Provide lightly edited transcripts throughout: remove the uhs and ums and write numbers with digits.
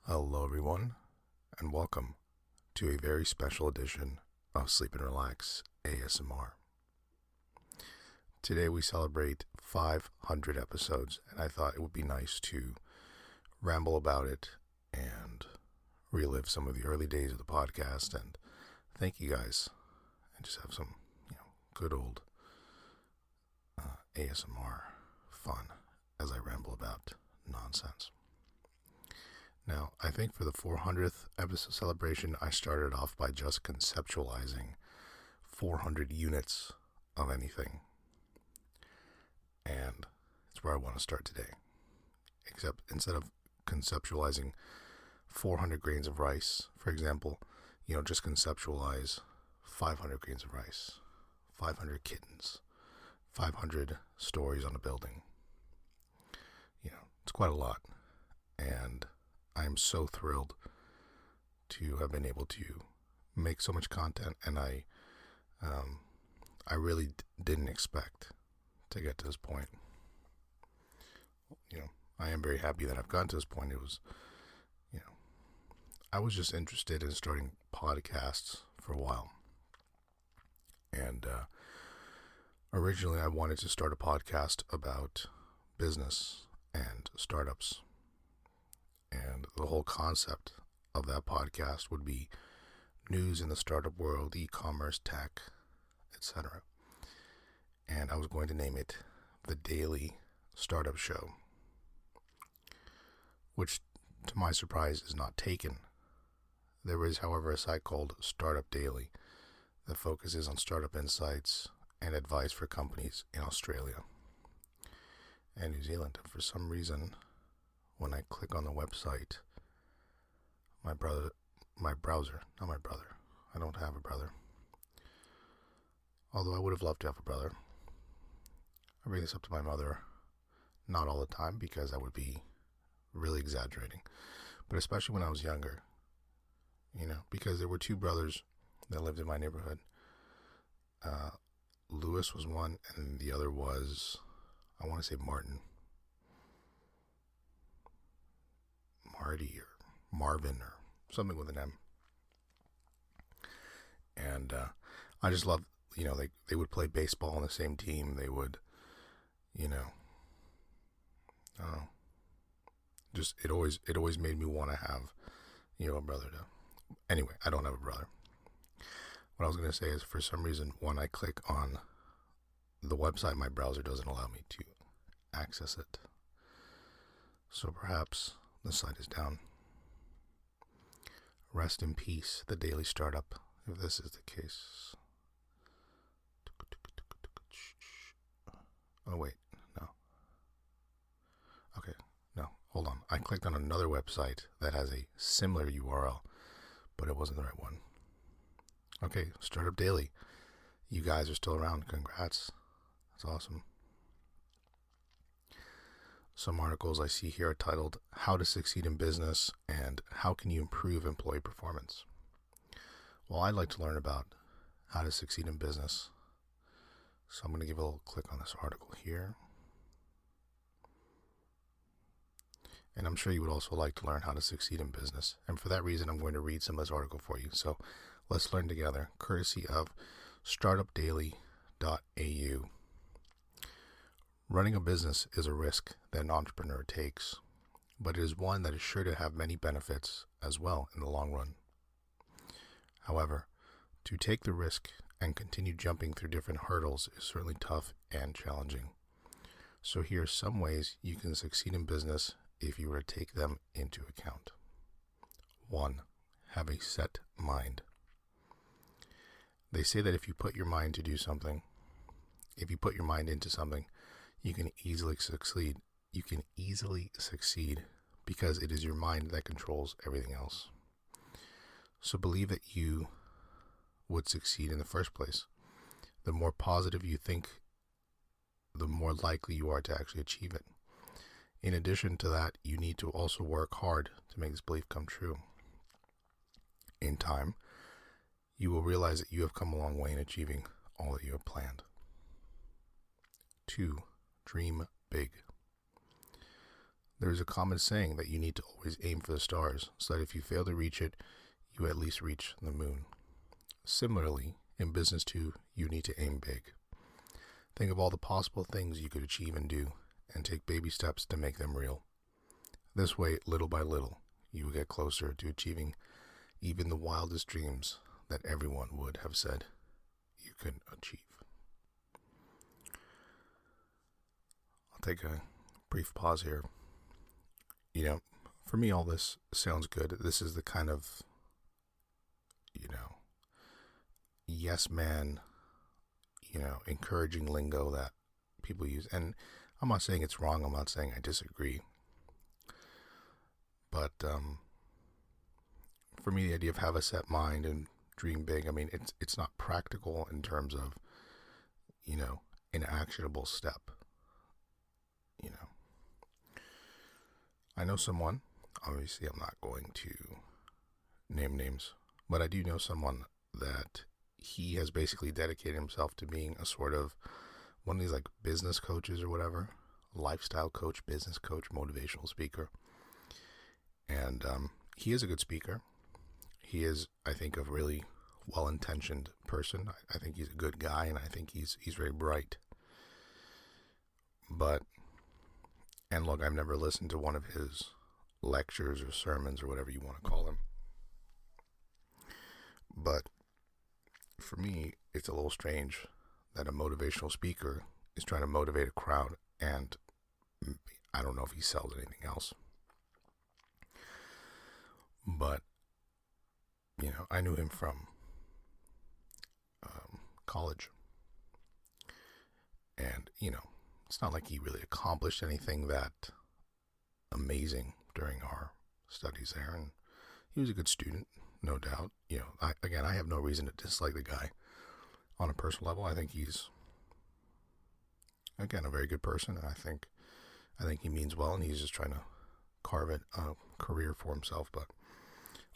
Hello, everyone, and welcome to a very special edition of Sleep and Relax ASMR. Today we celebrate 500 episodes, and I thought it would be nice to ramble about it and relive some of the early days of the podcast and thank you guys and just have some, good old ASMR fun as I ramble about nonsense. Now, I think for the 400th episode celebration, I started off by just conceptualizing 400 units of anything. And it's where I want to start today. Except instead of conceptualizing 400 grains of rice, for example, just conceptualize 500 grains of rice, 500 kittens, 500 stories on a building. It's quite a lot. And I'm so thrilled to have been able to make so much content, and I really didn't expect to get to this point. I am very happy that I've gotten to this point. It was, I was just interested in starting podcasts for a while, and originally I wanted to start a podcast about business and startups. And the whole concept of that podcast would be news in the startup world, e-commerce, tech, etc. And I was going to name it The Daily Startup Show, which, to my surprise, is not taken. There is, however, a site called Startup Daily that focuses on startup insights and advice for companies in Australia and New Zealand. And for some reason, when I click on the website, my brother, I don't have a brother. Although I would have loved to have a brother. I bring this up to my mother, not all the time because that would be really exaggerating, but especially when I was younger, because there were two brothers that lived in my neighborhood. Lewis was one, and the other was, I want to say Martin. Marty or Marvin or something with an M. And I just love, they would play baseball on the same team. They would, just it always made me want to have, a brother to. Anyway, I don't have a brother. What I was going to say is, for some reason, when I click on the website, my browser doesn't allow me to access it. So perhaps the site is down. Rest in peace, the Daily Startup, if this is the case. Oh, wait, no. Okay, no, hold on. I clicked on another website that has a similar URL, but it wasn't the right one. Okay, Startup Daily. You guys are still around. Congrats. That's awesome. Some articles I see here are titled How to Succeed in Business and How Can You Improve Employee Performance. Well, I'd like to learn about how to succeed in business. So I'm going to give a little click on this article here. And I'm sure you would also like to learn how to succeed in business. And for that reason, I'm going to read some of this article for you. So let's learn together, courtesy of startupdaily.au. Running a business is a risk that an entrepreneur takes, but it is one that is sure to have many benefits as well in the long run. However, to take the risk and continue jumping through different hurdles is certainly tough and challenging. So here are some ways you can succeed in business if you were to take them into account. 1. Have a set mind. They say that if you put your mind into something, you can easily succeed. You can easily succeed because it is your mind that controls everything else. So believe that you would succeed in the first place. The more positive you think, the more likely you are to actually achieve it. In addition to that, you need to also work hard to make this belief come true. In time, you will realize that you have come a long way in achieving all that you have planned. 2. Dream big. There is a common saying that you need to always aim for the stars, so that if you fail to reach it, you at least reach the moon. Similarly, in business too, you need to aim big. Think of all the possible things you could achieve and do, and take baby steps to make them real. This way, little by little, you will get closer to achieving even the wildest dreams that everyone would have said you could achieve. I'll take a brief pause here. For me, all this sounds good. This is the kind of, yes man, encouraging lingo that people use. And I'm not saying it's wrong. I'm not saying I disagree. But for me, the idea of have a set mind and dream big, it's not practical in terms of, an actionable step. I know someone, obviously I'm not going to name names, but I do know someone that he has basically dedicated himself to being a sort of one of these like business coaches or whatever, lifestyle coach, business coach, motivational speaker. And he is a good speaker. He is, I think, a really well-intentioned person. I think he's a good guy, and I think he's very bright. And look, I've never listened to one of his lectures or sermons or whatever you want to call them. But for me, it's a little strange that a motivational speaker is trying to motivate a crowd, and I don't know if he sells anything else. But, I knew him from college. And, it's not like he really accomplished anything that amazing during our studies there. And he was a good student, no doubt. I have no reason to dislike the guy on a personal level. I think he's, again, a very good person. And I think he means well, and he's just trying to carve a career for himself. But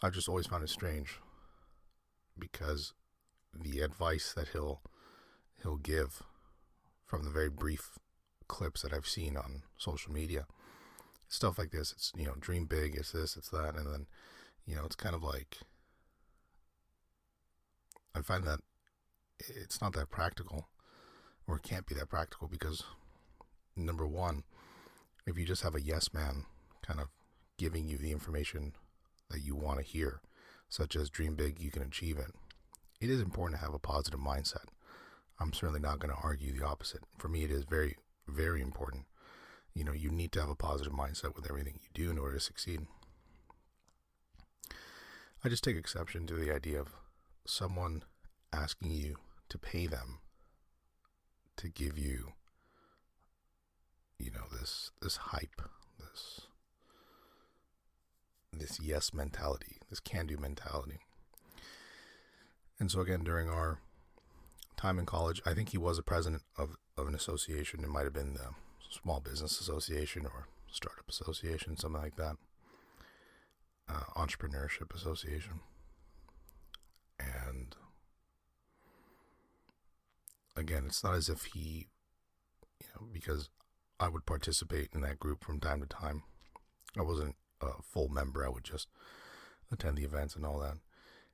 I've just always found it strange because the advice that he'll give from the very brief clips that I've seen on social media, stuff like this, it's, dream big, it's this, it's that, and then, it's kind of like, I find that it's not that practical, or it can't be that practical, because number one, if you just have a yes man kind of giving you the information that you want to hear, such as dream big, you can achieve it, it is important to have a positive mindset. I'm certainly not going to argue the opposite. For me, it is very, very important. You need to have a positive mindset with everything you do in order to succeed. I just take exception to the idea of someone asking you to pay them to give you, this hype, this yes mentality, this can-do mentality. And so again, during our time in college, I think he was a president of an association. It might have been the Small Business Association or Startup Association, something like that. Entrepreneurship Association. And again, it's not as if he, because I would participate in that group from time to time. I wasn't a full member. I would just attend the events and all that.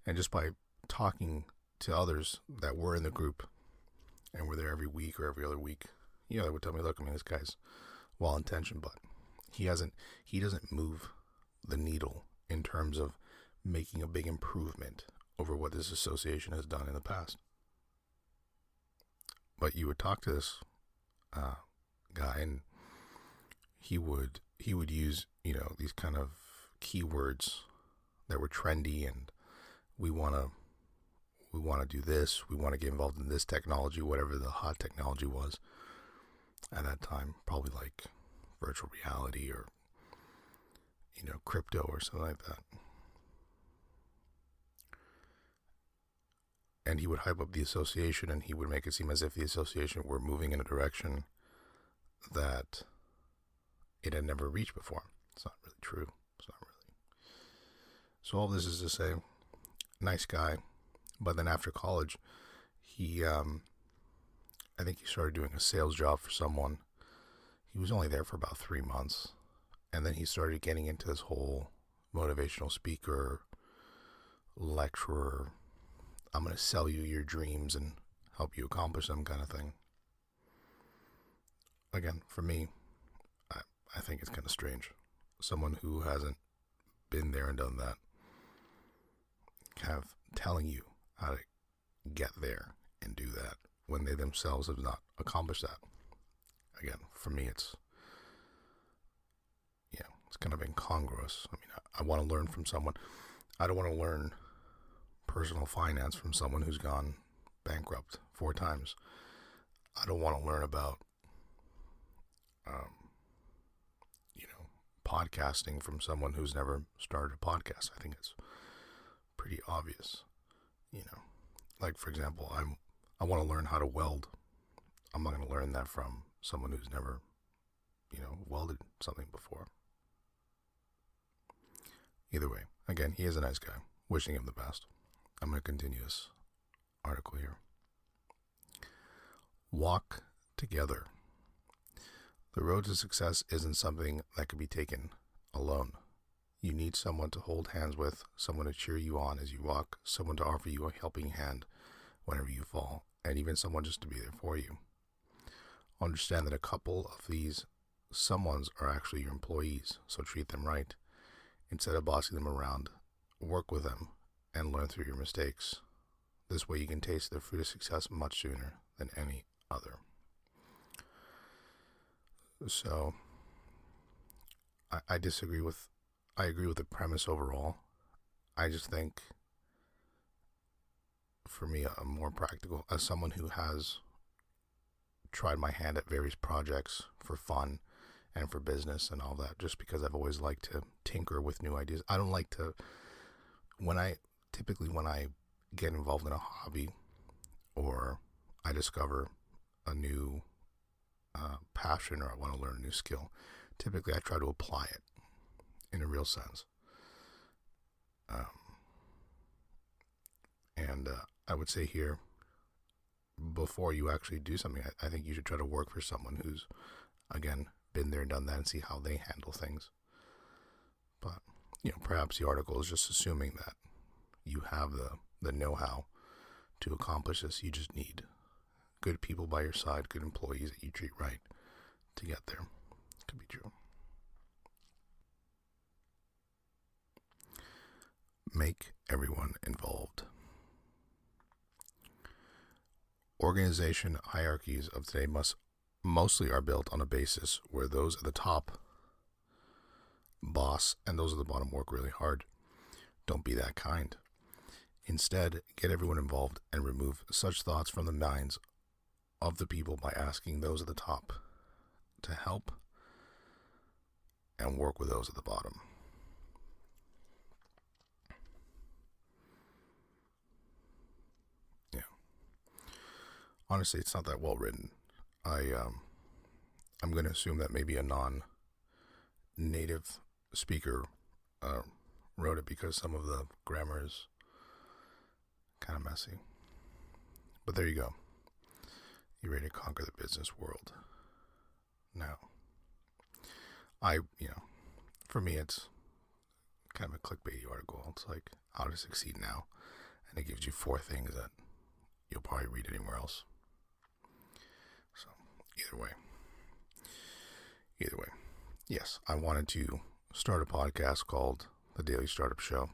And just by talking to others that were in the group and were there every week or every other week, they would tell me, look, this guy's well-intentioned, but he doesn't move the needle in terms of making a big improvement over what this association has done in the past. But you would talk to this guy, and he would use, these kind of keywords that were trendy, and we want to do this, we want to get involved in this technology, whatever the hot technology was at that time, probably like virtual reality or, crypto or something like that. And he would hype up the association, and he would make it seem as if the association were moving in a direction that it had never reached before. It's not really true. It's not really. So all this is to say, nice guy. But then after college, he, I think he started doing a sales job for someone. He was only there for about 3 months. And then he started getting into this whole motivational speaker, lecturer, I'm going to sell you your dreams and help you accomplish them kind of thing. Again, for me, I think it's kind of strange. Someone who hasn't been there and done that, kind of telling you how to get there and do that when they themselves have not accomplished that. Again, for me, it's kind of incongruous. I mean, I want to learn from someone. I don't want to learn personal finance from someone who's gone bankrupt 4 times. I don't want to learn about, podcasting from someone who's never started a podcast. I think it's pretty obvious. Like, for example, I want to learn how to weld. I'm not going to learn that from someone who's never, welded something before. Either way, again, he is a nice guy. Wishing him the best. I'm going to continue this article here. Walk together. The road to success isn't something that can be taken alone. You need someone to hold hands with, someone to cheer you on as you walk, someone to offer you a helping hand whenever you fall, and even someone just to be there for you. Understand that a couple of these someones are actually your employees, so treat them right. Instead of bossing them around, work with them and learn through your mistakes. This way you can taste the fruit of success much sooner than any other. So, I agree with the premise overall. I just think, for me, I'm more practical. As someone who has tried my hand at various projects for fun and for business and all that, just because I've always liked to tinker with new ideas. I don't like to, when I get involved in a hobby or I discover a new passion, or I want to learn a new skill, typically I try to apply it in a real sense. I would say here, before you actually do something, I think you should try to work for someone who's, again, been there and done that and see how they handle things. But, perhaps the article is just assuming that you have the know-how to accomplish this. You just need good people by your side, good employees that you treat right to get there. Could be true. Make everyone involved. Organization hierarchies of today mostly are built on a basis where those at the top boss and those at the bottom work really hard. Don't be that kind. Instead, get everyone involved and remove such thoughts from the minds of the people by asking those at the top to help and work with those at the bottom. Yeah. Honestly, it's not that well written. I'm going to assume that maybe a non-native speaker wrote it because some of the grammar is kind of messy. But there you go. You're ready to conquer the business world. Now, for me, it's kind of a clickbaity article. It's like how to succeed now. And it gives you 4 things that you'll probably read anywhere else. So, either way, yes, I wanted to start a podcast called The Daily Startup Show.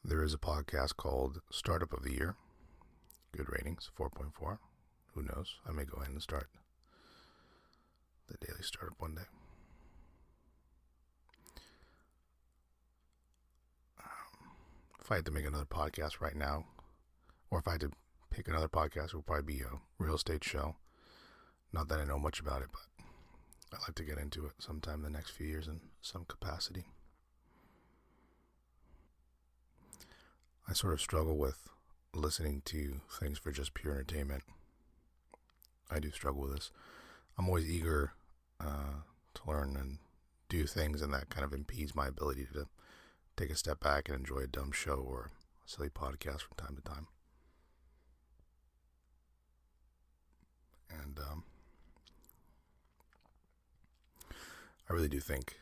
There is a podcast called Startup of the Year. Good ratings, 4.4. Who knows? I may go ahead and start the Daily Startup one day. If I had to make another podcast right now, or if I had to pick another podcast, it would probably be a real estate show. Not that I know much about it, but I'd like to get into it sometime in the next few years in some capacity. I sort of struggle with listening to things for just pure entertainment. I do struggle with this. I'm always eager to learn and do things, and that kind of impedes my ability to take a step back and enjoy a dumb show or a silly podcast from time to time. And I really do think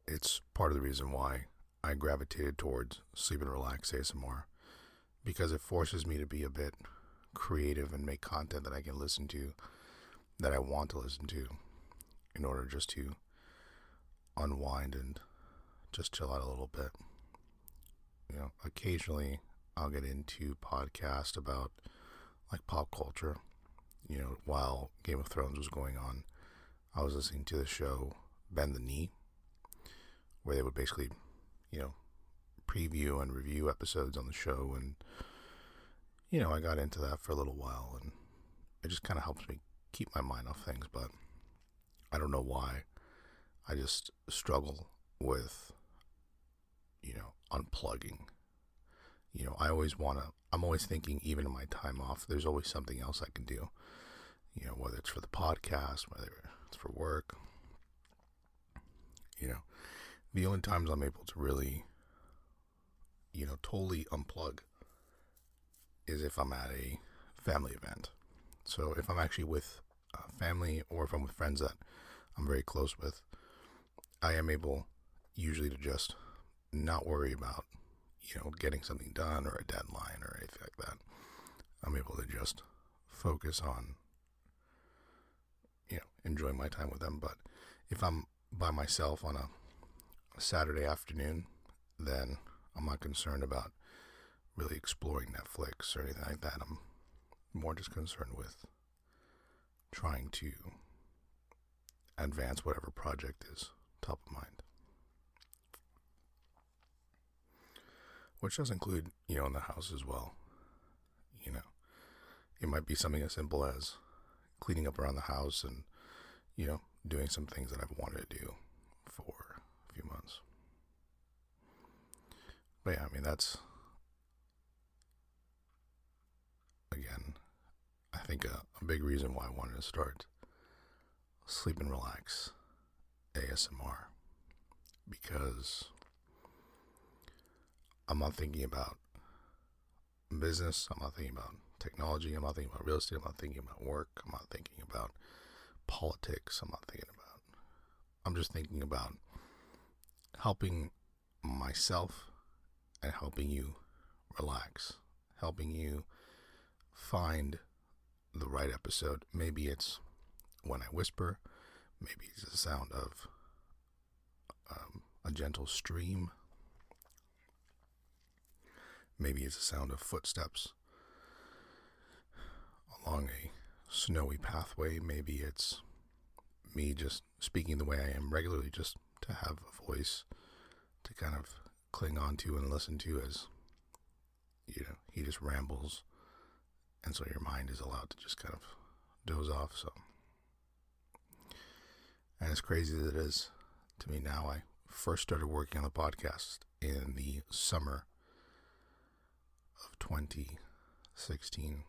it's part of the reason why I gravitated towards sleep and relax ASMR, because it forces me to be a bit creative and make content that I can listen to, that I want to listen to, in order just to unwind and just chill out a little bit. Occasionally I'll get into podcasts about like pop culture. While Game of Thrones was going on, I was listening to the show Bend the Knee, where they would basically, preview and review episodes on the show. And, I got into that for a little while, and it just kind of helps me keep my mind off things. But I don't know why. I just struggle with, unplugging. I'm always thinking, even in my time off, there's always something else I can do. Whether it's for the podcast, whether it's for work. The only times I'm able to really, totally unplug is if I'm at a family event. So if I'm actually with family, or if I'm with friends that I'm very close with, I am able usually to just not worry about, getting something done or a deadline or anything like that. I'm able to just focus on, enjoying my time with them. But if I'm by myself on a Saturday afternoon, then I'm not concerned about really exploring Netflix or anything like that. I'm more just concerned with trying to advance whatever project is top of mind. Which does include, in the house as well. It might be something as simple as cleaning up around the house and, doing some things that I've wanted to do for a few months. But yeah, that's, again, I think a big reason why I wanted to start Sleep and Relax ASMR, because I'm not thinking about business, I'm not thinking about technology, I'm not thinking about real estate, I'm not thinking about work, I'm not thinking about politics, I'm just thinking about helping myself and helping you relax, helping you find the right episode. Maybe it's when I whisper, maybe it's the sound of a gentle stream, maybe it's the sound of footsteps along a snowy pathway, maybe it's me just speaking the way I am regularly, just to have a voice to kind of cling on to and listen to as, he just rambles, and so your mind is allowed to just kind of doze off. So, and as crazy as it is to me now, I first started working on the podcast in the summer of 2016,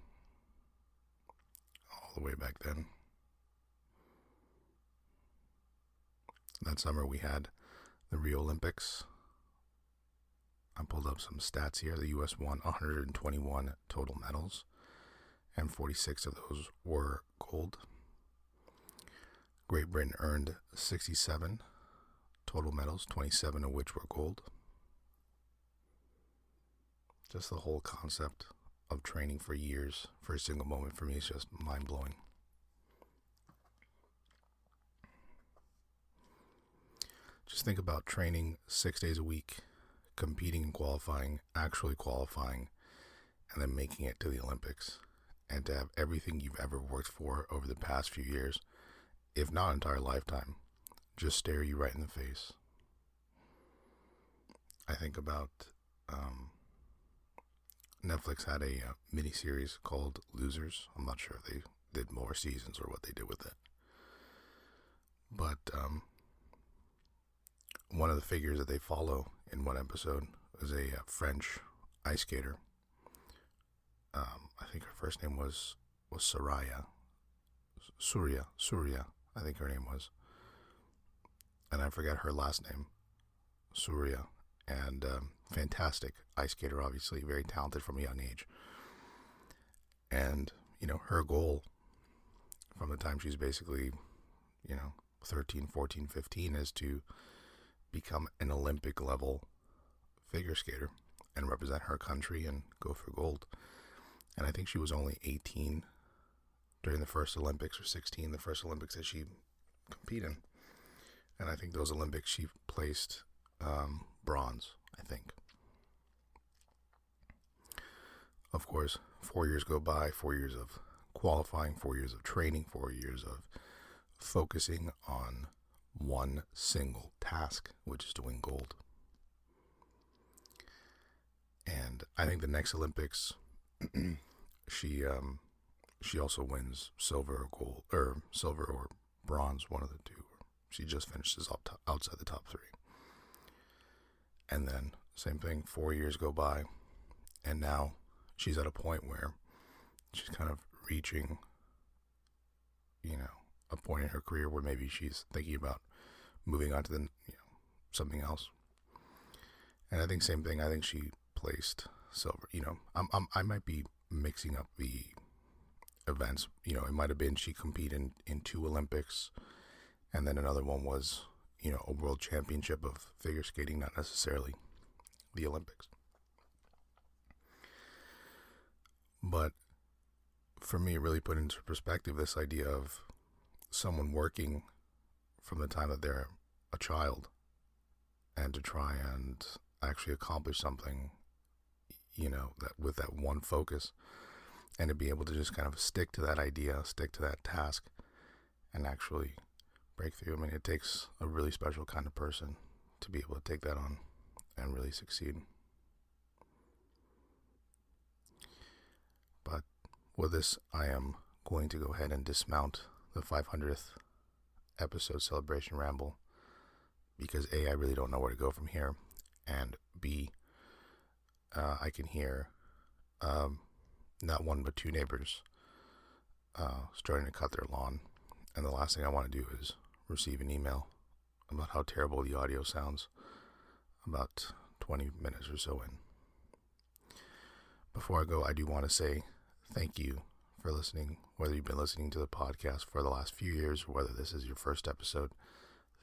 all the way back then. That summer we had the Rio Olympics. I pulled up some stats here. The U.S. won 121 total medals, and 46 of those were gold. Great Britain earned 67 total medals, 27 of which were gold. Just the whole concept of training for years for a single moment for me is just mind-blowing. Just think about training 6 days a week, competing and qualifying, actually qualifying, and then making it to the Olympics. And to have everything you've ever worked for over the past few years, if not entire lifetime, just stare you right in the face. I think about Netflix had a mini-series called Losers. I'm not sure if they did more seasons or what they did with it. But one of the figures that they follow in one episode is a French ice skater. I think her first name was Surya, I think her name was. And I forgot her last name, Surya. And fantastic ice skater, obviously, very talented from a young age. And, her goal from the time she's basically, 13, 14, 15 is to become an Olympic level figure skater and represent her country and go for gold. And I think she was only 18 during the first Olympics, or 16, the first Olympics that she competed in. And I think those Olympics she placed bronze, I think. Of course, 4 years go by, 4 years of qualifying, 4 years of training, 4 years of focusing on one single task, which is to win gold. And I think the next Olympics, she also wins silver or gold, or silver or bronze, one of the two. She just finishes outside the top 3. And then same thing, 4 years go by, and now she's at a point where she's kind of reaching, a point in her career where maybe she's thinking about moving on to something else. And I think same thing. I think she placed silver. I might be mixing up the events. It might have been she competed in 2 Olympics, and then another one was, a world championship of figure skating, not necessarily the Olympics. But for me, it really put into perspective this idea of someone working from the time that they're a child and to try and actually accomplish something, that with that one focus, and to be able to just kind of stick to that idea, stick to that task, and actually break through. I mean, it takes a really special kind of person to be able to take that on and really succeed. But with this, I am going to go ahead and dismount the 500th episode celebration ramble, because A, I really don't know where to go from here, and B, I can hear not one but 2 neighbors starting to cut their lawn, and the last thing I want to do is receive an email about how terrible the audio sounds about 20 minutes or so in. Before I go, I do want to say thank you for listening, whether you've been listening to the podcast for the last few years or whether this is your first episode.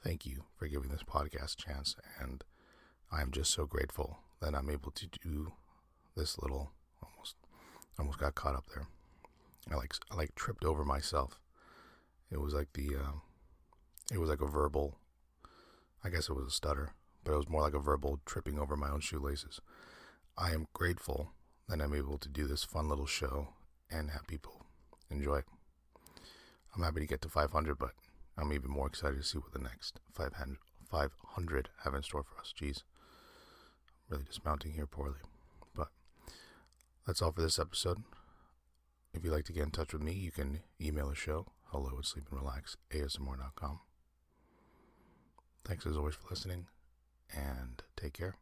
Thank you for giving this podcast a chance, and I'm just so grateful that I'm able to do this little, almost got caught up there. I tripped over myself. It was like it was like a verbal, I guess it was a stutter, but it was more like a verbal tripping over my own shoelaces. I am grateful that I'm able to do this fun little show and have people enjoy it. I'm happy to get to 500, but I'm even more excited to see what the next 500 have in store for us. Jeez, I'm really dismounting here poorly. But that's all for this episode. If you'd like to get in touch with me, you can email the show, hello@sleepandrelaxasmr.com. Thanks as always for listening, and take care.